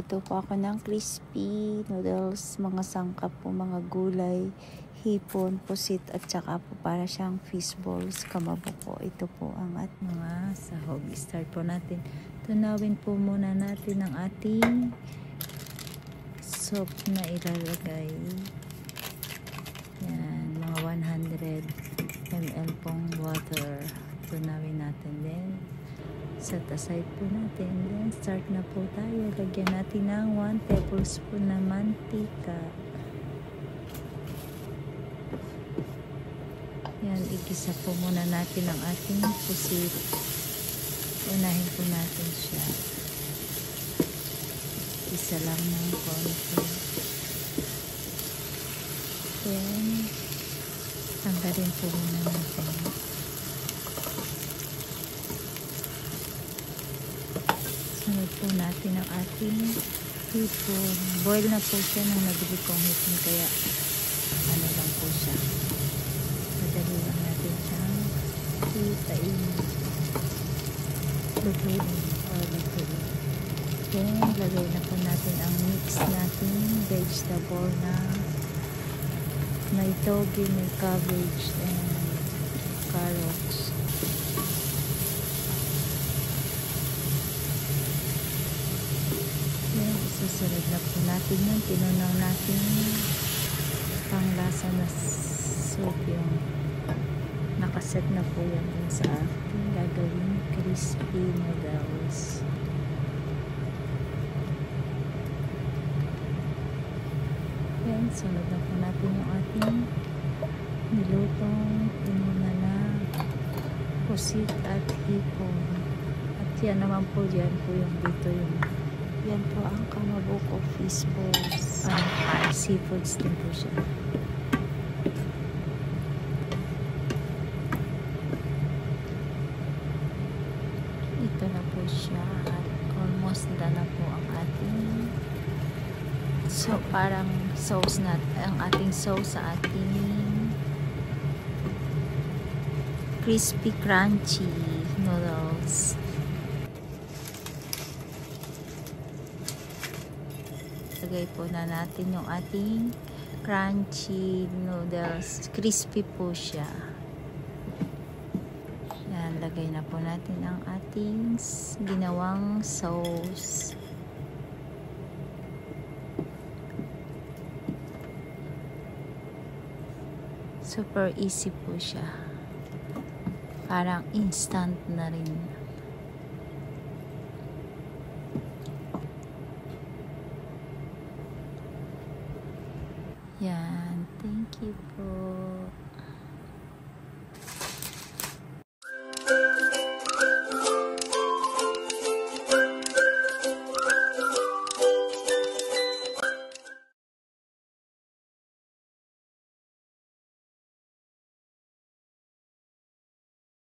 Magluluto po ako ng crispy noodles, mga sangkap po, mga gulay, hipon, pusit, at saka po para siyang fish balls, kamabo po. Ito po ang at mga sahog. Start po natin. Tunawin po muna natin ang ating soup na ilalagay. Yan, mga 100 ml pong water. Tunawin natin din. Set aside po natin. Then, start na po tayo. Lagyan natin ng 1 tablespoon na mantika. Yan, igisa po muna natin ang ating pusit. Unahin po natin siya. Isa lang ng konti. Then, tanggalin po muna natin. Sunod po natin ang ating hipon. Boil na po siya nang nabili kong hipon, kaya ano lang po siya. Madali lang natin siyang hitain. Lutuin. Then, lagay na po natin ang mix natin vegetable na may togi, may cabbage, and carrots. Susunod na po natin yun. Tinunaw natin panglasa na soup, yung nakaset na po yan sa ating gagawing crispy noodles. Yan, sunod na po natin yung ating nilutong tinuna na pusit at hipon. At yan naman po, yan po yung dito yung yan po ang kamabo ko fish balls. Seafoods din po siya. Ito na po siya at almost done na po ang ating parang sauce na ang ating sauce sa ating crispy crunchy noodles. Lagay po na natin yung ating crunchy noodles. Crispy po siya. Yan, lagay na po natin ang ating ginawang sauce. Super easy po siya. Parang instant na rin. Yan. Thank you po.